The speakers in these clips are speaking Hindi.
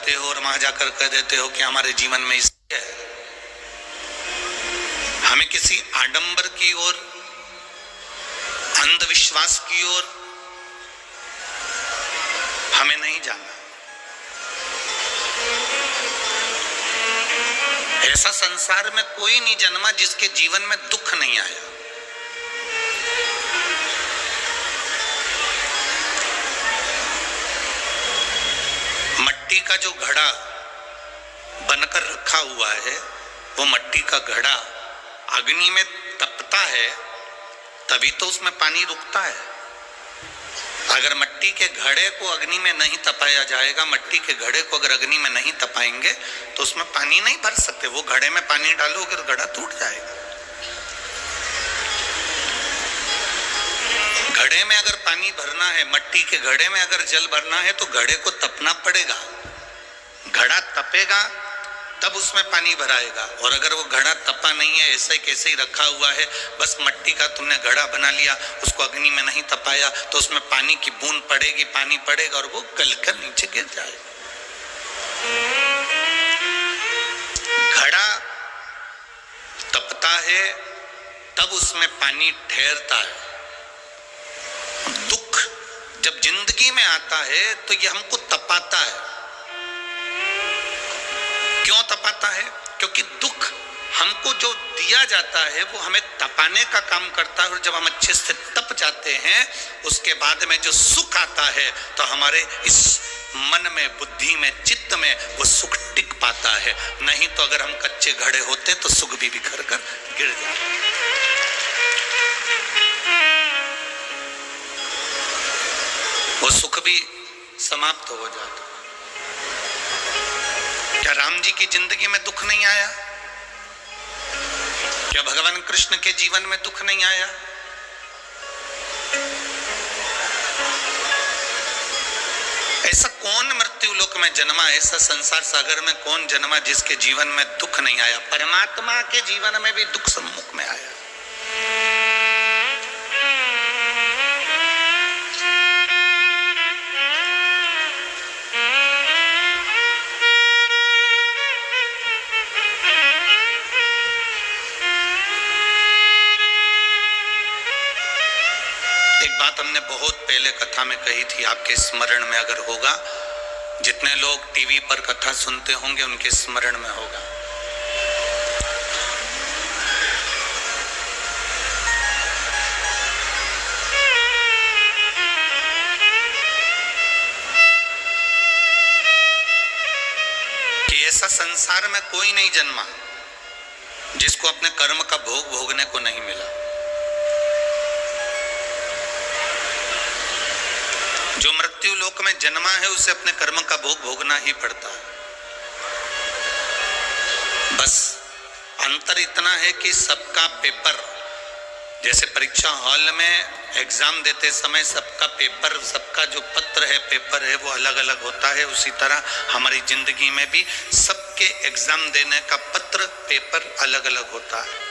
जाते हो और वहां जाकर कह देते हो कि हमारे जीवन में इसलिए है। हमें किसी आडंबर की ओर, अंधविश्वास की ओर हमें नहीं जाना। ऐसा संसार में कोई नहीं जन्मा जिसके जीवन में दुख नहीं आया। मट्टी का जो घड़ा बनकर रखा हुआ है, वो मट्टी का घड़ा अग्नि में तपता है तभी तो उसमें पानी रुकता है। अगर मट्टी के घड़े को अग्नि में नहीं तपाया जाएगा, मट्टी के घड़े को अगर अग्नि में नहीं तपाएंगे तो उसमें पानी नहीं भर सकते। वो घड़े में पानी डालोगे तो घड़ा टूट जाएगा। घड़े में अगर पानी भरना है, मट्टी के घड़े में अगर जल भरना है तो घड़े को तपना पड़ेगा। घड़ा तपेगा तब उसमें पानी भराएगा। और अगर वो घड़ा तपा नहीं है, ऐसे कैसे ही रखा हुआ है, बस मट्टी का तुमने घड़ा बना लिया, उसको अग्नि में नहीं तपाया तो उसमें पानी की बूंद पड़ेगी, पानी पड़ेगा और वो गलकर नीचे गिर जाएगा। घड़ा तपता है तब उसमें पानी ठहरता है। दुख जब जिंदगी में आता है तो ये हमको तपाता है। क्यों तपाता है? क्योंकि दुख हमको जो दिया जाता है वो हमें तपाने का काम करता है। और जब हम अच्छे से तप जाते हैं उसके बाद में जो सुख आता है तो हमारे इस मन में, बुद्धि में, चित्त में वो सुख टिक पाता है। नहीं तो अगर हम कच्चे घड़े होते तो सुख भी बिखर कर गिर जाता। वो सुख भी समाप्त हो जाता। क्या राम जी की जिंदगी में दुख नहीं आया? क्या भगवान कृष्ण के जीवन में दुख नहीं आया? ऐसा कौन मृत्यु लोक में जन्मा, ऐसा संसार सागर में कौन जन्मा जिसके जीवन में दुख नहीं आया? परमात्मा के जीवन में भी दुख सम्मुख में आया। हमने बहुत पहले कथा में कही थी, आपके स्मरण में अगर होगा, जितने लोग टीवी पर कथा सुनते होंगे उनके स्मरण में होगा। कि ऐसा संसार में कोई नहीं जन्मा जिसको अपने कर्म का भोग भोगने को नहीं मिला। जो मृत्यु लोक में जन्मा है उसे अपने कर्म का भोग भोगना ही पड़ता है। बस अंतर इतना है कि सबका पेपर, जैसे परीक्षा हॉल में एग्जाम देते समय सबका पेपर, सबका जो पत्र है, पेपर है, वो अलग अलग होता है, उसी तरह हमारी जिंदगी में भी सबके एग्जाम देने का पत्र, पेपर अलग अलग होता है।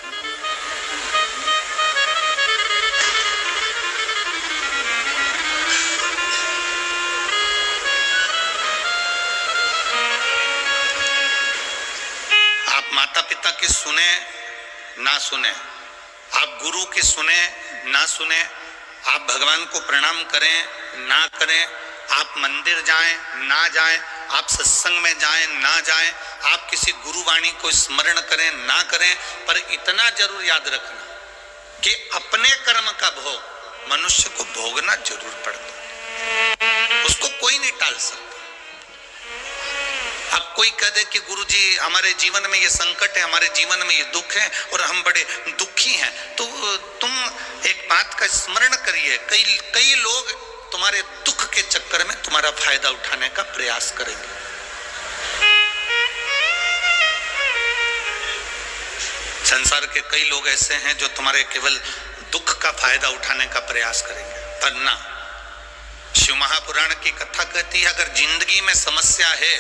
माता पिता की सुने ना सुने, आप गुरु की सुने ना सुने, आप भगवान को प्रणाम करें ना करें, आप मंदिर जाएं ना जाएं, आप सत्संग में जाएं ना जाएं, आप किसी गुरुवाणी को स्मरण करें ना करें, पर इतना जरूर याद रखना कि अपने कर्म का भोग मनुष्य को भोगना जरूर पड़ता, उसको कोई नहीं टाल सकता। अब कोई कह दे कि गुरुजी हमारे जीवन में ये संकट है, हमारे जीवन में ये दुख है और हम बड़े दुखी हैं, तो तुम एक बात का स्मरण करिए, कई लोग तुम्हारे दुख के चक्कर में तुम्हारा फायदा उठाने का प्रयास करेंगे। संसार के कई लोग ऐसे हैं जो तुम्हारे केवल दुख का फायदा उठाने का प्रयास करेंगे, पर ना। शिव महापुराण की कथा कहती है, अगर जिंदगी में समस्या है,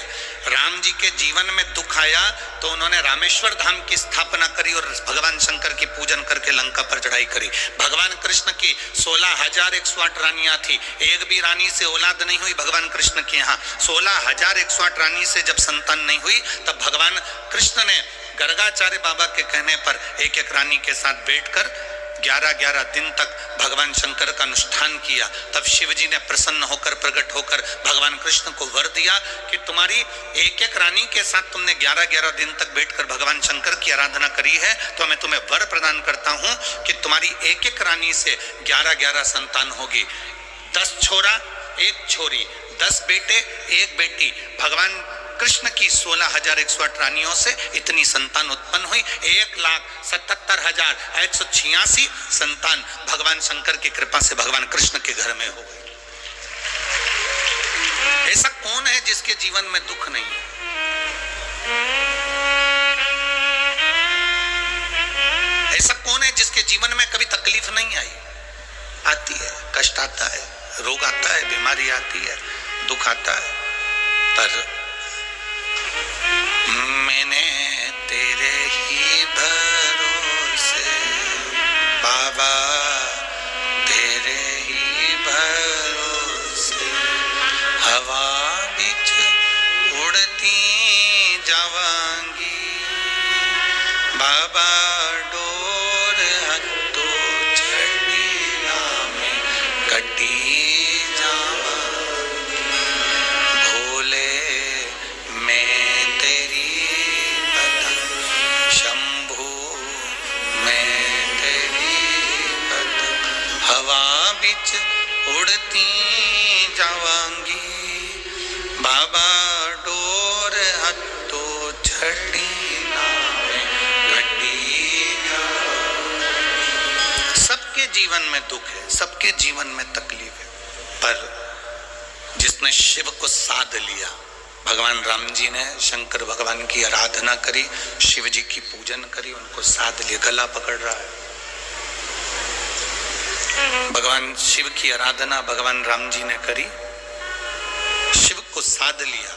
राम जी के जीवन में दुख आया तो उन्होंने रामेश्वर धाम की स्थापना करी और भगवान शंकर की पूजन करके लंका पर चढ़ाई करी। भगवान कृष्ण की 16,108 रानियां थी, एक भी रानी से औलाद नहीं हुई। भगवान कृष्ण के यहाँ 16,108 रानी से जब संतान नहीं हुई तब भगवान कृष्ण ने गर्गाचार्य बाबा के कहने पर एक एक रानी के साथ बैठकर 11-11 दिन तक भगवान शंकर का अनुष्ठान किया। तब शिव जी ने प्रसन्न होकर प्रकट होकर भगवान कृष्ण को वर दिया कि तुम्हारी एक एक रानी के साथ तुमने 11-11 दिन तक बैठकर भगवान शंकर की आराधना करी है, तो मैं तुम्हें वर प्रदान करता हूं कि तुम्हारी एक एक रानी से 11-11 संतान होगी। 10 छोरा 1 छोरी, 10 बेटे 1 बेटी। भगवान कृष्ण की 16,108 रानियों से इतनी संतान उत्पन्न हुई। 1,77,186 संतान भगवान शंकर की कृपा से भगवान कृष्ण के घर में हो गई। ऐसा कौन है जिसके जीवन में दुख नहीं है? ऐसा कौन है जिसके जीवन में कभी तकलीफ नहीं आई? आती है, कष्ट आता है, रोग आता है, बीमारी आती है, दुख आता है, पर मैंने तेरे ही भरोसे बाबा, तेरे ही भरोसे हवा बिच उड़ती जावांगी बाबा, डोर हत्तो छड़ी नामे कटी जावांगी। भोले मैं तेरी पतंग, शंभू मैं तेरी पतंग, हवा बिच उड़ती जावांगी बाबा, डोर हत्तो छड़ी नामे घटी जावांगी। सबके जीवन में दुख है, सबके जीवन में तकलीफ है, पर जिसने शिव को साध लिया, भगवान राम जी ने शंकर भगवान की आराधना करी, शिव जी की पूजन करी, उनको साध लिया। गला पकड़ रहा है, भगवान शिव की आराधना भगवान राम जी ने करी, शिव को साध लिया।